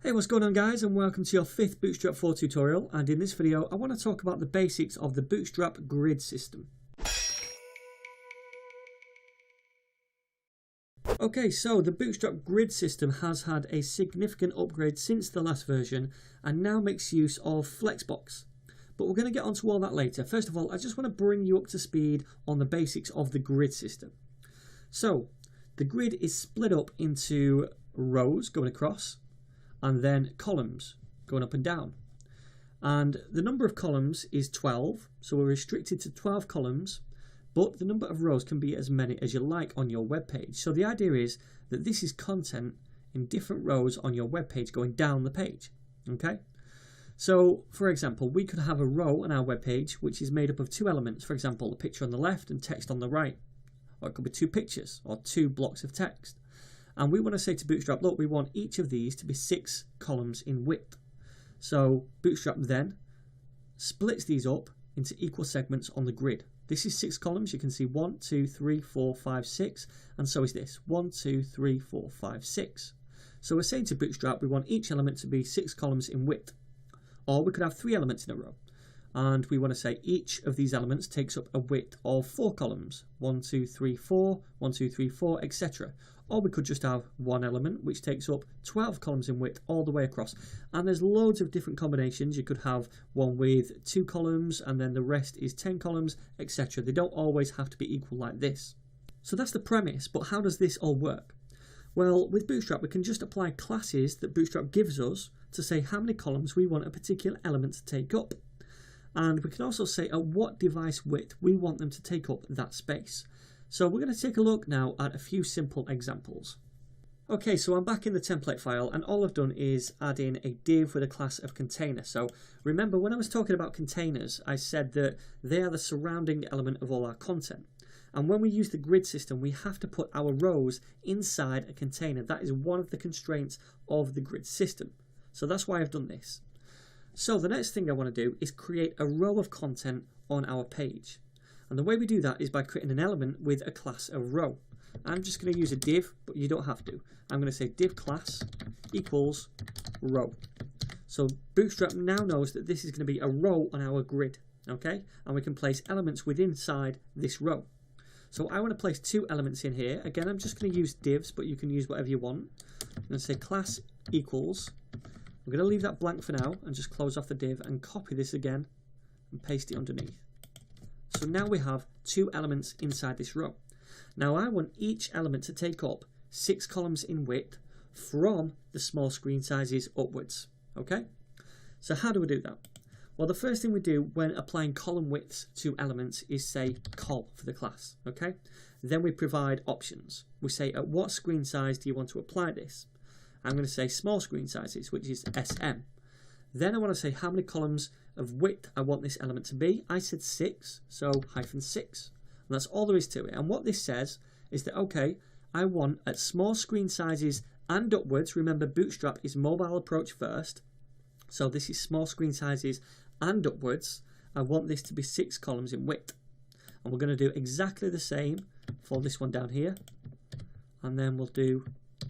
Hey, what's going on guys, and welcome to your 5th Bootstrap 4 tutorial, and in this video I want to talk about the basics of the Bootstrap grid system. Okay, so the Bootstrap grid system has had a significant upgrade since the last version and now makes use of Flexbox. But we're going to get onto all that later. First of all, I just want to bring you up to speed on the basics of the grid system. So, the grid is split up into rows going across, and then columns going up and down. And the number of columns is 12, so we're restricted to 12 columns, but the number of rows can be as many as you like on your web page. So the idea is that this is content in different rows on your web page going down the page. Okay? So, for example, we could have a row on our web page which is made up of two elements, for example, a picture on the left and text on the right. Or it could be two pictures or two blocks of text. And we want to say to Bootstrap, look, we want each of these to be 6 columns in width. So Bootstrap then splits these up into equal segments on the grid. This is 6 columns. You can see 1, 2, 3, 4, 5, 6. And so is this. 1, 2, 3, 4, 5, 6. So we're saying to Bootstrap, we want each element to be 6 columns in width. Or we could have 3 elements in a row. And we want to say each of these elements takes up a width of 4 columns. 1, 2, 3, 4, 1, 2, 3, 4, etc. Or we could just have one element which takes up 12 columns in width all the way across. And there's loads of different combinations. You could have one with 2 columns and then the rest is 10 columns, etc. They don't always have to be equal like this. So that's the premise, but how does this all work? Well, with Bootstrap we can just apply classes that Bootstrap gives us to say how many columns we want a particular element to take up. And we can also say at what device width we want them to take up that space. So we're going to take a look now at a few simple examples. Okay, so I'm back in the template file and all I've done is add in a div with a class of container. So remember when I was talking about containers, I said that they are the surrounding element of all our content. And when we use the grid system, we have to put our rows inside a container. That is one of the constraints of the grid system. So that's why I've done this. So the next thing I want to do is create a row of content on our page. And the way we do that is by creating an element with a class of row. I'm just going to use a div, but you don't have to. I'm going to say div class equals row. So Bootstrap now knows that this is going to be a row on our grid. Okay? And we can place elements within inside this row. So I want to place 2 elements in here. Again, I'm just going to use divs, but you can use whatever you want. I'm going to say class equals. I'm going to leave that blank for now and just close off the div and copy this again and paste it underneath. So now we have 2 elements inside this row. Now I want each element to take up 6 columns in width from the small screen sizes upwards. Okay? So how do we do that? Well, the first thing we do when applying column widths to elements is say col for the class. Okay? Then we provide options. We say at what screen size do you want to apply this? I'm going to say small screen sizes, which is SM. Then I want to say how many columns of width I want this element to be. I said 6, so -6. And that's all there is to it. And what this says is that, okay, I want at small screen sizes and upwards, remember Bootstrap is mobile approach first, so this is small screen sizes and upwards, I want this to be 6 columns in width. And we're going to do exactly the same for this one down here. And then we'll do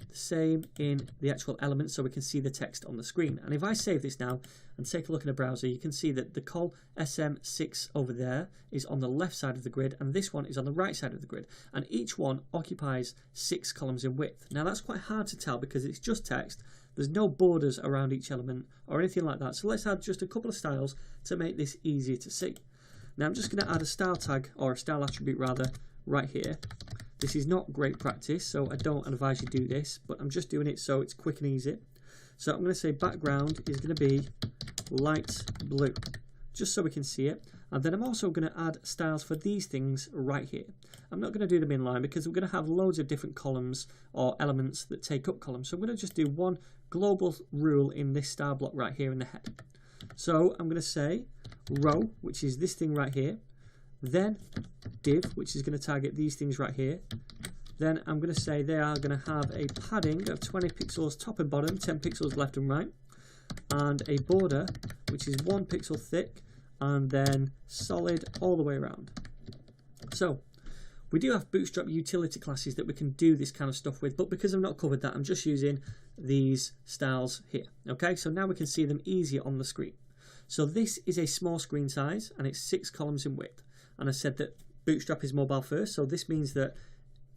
the same in the actual element so we can see the text on the screen. And if I save this now and take a look in a browser, you can see that the col SM6 over there is on the left side of the grid and this one is on the right side of the grid, and each one occupies 6 columns in width. Now that's quite hard to tell because it's just text, there's no borders around each element or anything like that, so let's add just a couple of styles to make this easier to see. Now I'm just going to add a style tag, or a style attribute rather, right here. This is not great practice, so I don't advise you do this, but I'm just doing it so it's quick and easy. So I'm going to say background is going to be light blue, just so we can see it. And then I'm also going to add styles for these things right here. I'm not going to do them in line because we're going to have loads of different columns or elements that take up columns. So I'm going to just do one global rule in this style block right here in the head. So I'm going to say row, which is this thing right here. Then div, which is going to target these things right here. Then I'm going to say they are going to have a padding of 20 pixels top and bottom, 10 pixels left and right, and a border which is 1 pixel thick, and then solid all the way around. So we do have Bootstrap utility classes that we can do this kind of stuff with, but because I've not covered that, I'm just using these styles here. Okay, so now we can see them easier on the screen. So this is a small screen size and it's 6 columns in width. And I said that Bootstrap is mobile first, so this means that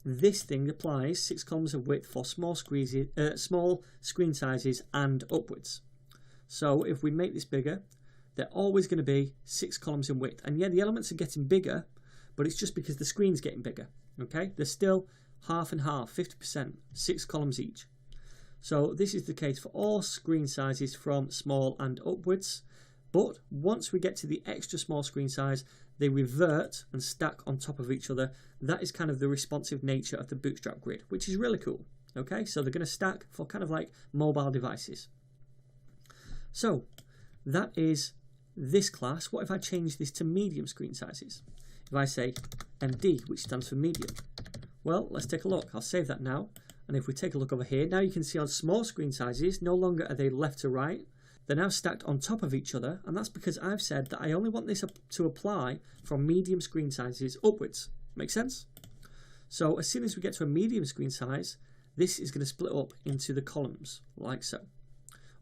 this thing applies 6 columns of width for small screen sizes and upwards. So if we make this bigger, they're always going to be 6 columns in width. And yeah, the elements are getting bigger, but it's just because the screen's getting bigger. Okay, they're still half and half, 50%, 6 columns each. So this is the case for all screen sizes from small and upwards. But once we get to the extra small screen size, they revert and stack on top of each other. That is kind of the responsive nature of the Bootstrap grid, which is really cool. Okay, so they're going to stack for kind of like mobile devices. So that is this class. What if I change this to medium screen sizes? If I say MD, which stands for medium. Well, let's take a look. I'll save that now. And if we take a look over here, now you can see on small screen sizes, no longer are they left to right. They're now stacked on top of each other, and that's because I've said that I only want this to apply from medium screen sizes upwards. Make sense? So as soon as we get to a medium screen size, this is going to split up into the columns, like so.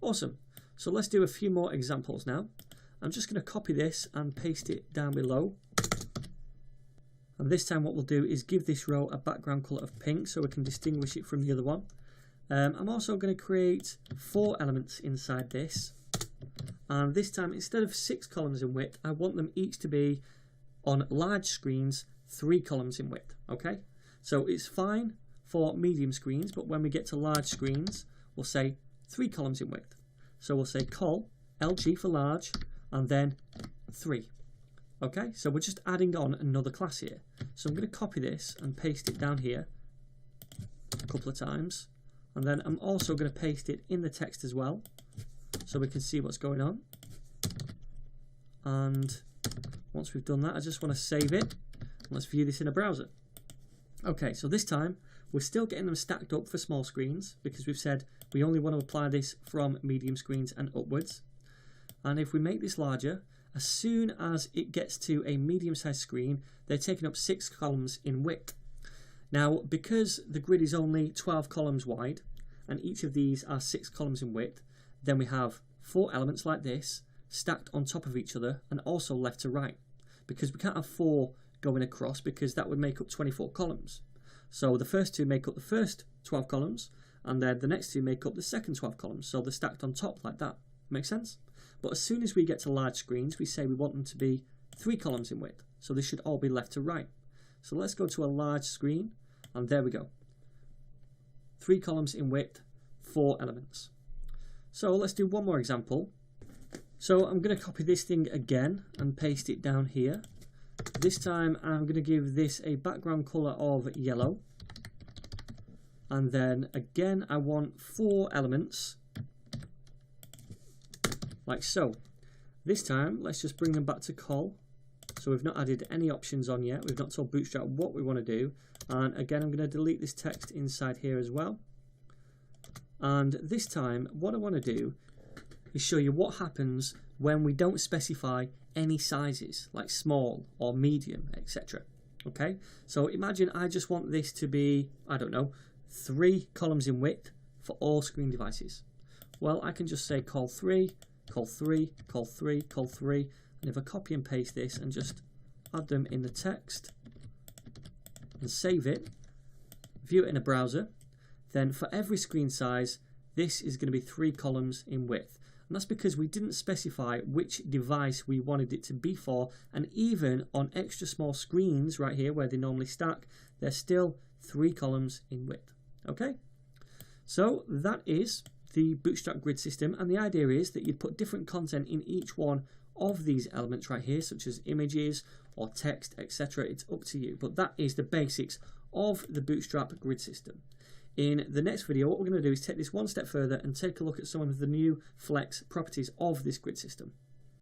Awesome. So let's do a few more examples now. I'm just going to copy this and paste it down below. And this time what we'll do is give this row a background colour of pink so we can distinguish it from the other one. I'm also going to create 4 elements inside this, and this time instead of 6 columns in width, I want them each to be on large screens 3 columns in width. Okay, so it's fine for medium screens, but when we get to large screens we'll say 3 columns in width. So we'll say col LG for large and then 3. Okay, so we're just adding on another class here. So I'm going to copy this and paste it down here a couple of times. And then I'm also going to paste it in the text as well, so we can see what's going on. And once we've done that, I just want to save it. Let's view this in a browser. Okay, so this time we're still getting them stacked up for small screens because we've said we only want to apply this from medium screens and upwards. And if we make this larger, as soon as it gets to a medium-sized screen, they're taking up 6 columns in width. Now, because the grid is only 12 columns wide, and each of these are 6 columns in width, then we have 4 elements like this, stacked on top of each other, and also left to right. Because we can't have 4 going across, because that would make up 24 columns. So the first 2 make up the first 12 columns, and then the next 2 make up the second 12 columns. So they're stacked on top like that. Make sense? But as soon as we get to large screens, we say we want them to be 3 columns in width. So they should all be left to right. So let's go to a large screen. And there we go. 3 columns in width, 4 elements. So let's do one more example. So I'm going to copy this thing again and paste it down here. This time I'm going to give this a background colour of yellow. And then again I want 4 elements, like so. This time let's just bring them back to col. So we've not added any options on yet. We've not told Bootstrap what we want to do. And again, I'm going to delete this text inside here as well. And this time, what I want to do is show you what happens when we don't specify any sizes, like small or medium, etc. Okay, so imagine I just want this to be, I don't know, 3 columns in width for all screen devices. Well, I can just say col 3, col 3, col 3, col 3. And if I copy and paste this and just add them in the text and save it, view it in a browser, then for every screen size, this is going to be 3 columns in width. And that's because we didn't specify which device we wanted it to be for, and even on extra small screens right here where they normally stack, they're still 3 columns in width. Okay? So that is the Bootstrap grid system, and the idea is that you'd put different content in each one of these elements right here, such as images or text, etc. It's up to you, but that is the basics of the Bootstrap grid system. In the next video, what we're going to do is take this one step further and take a look at some of the new flex properties of this grid system.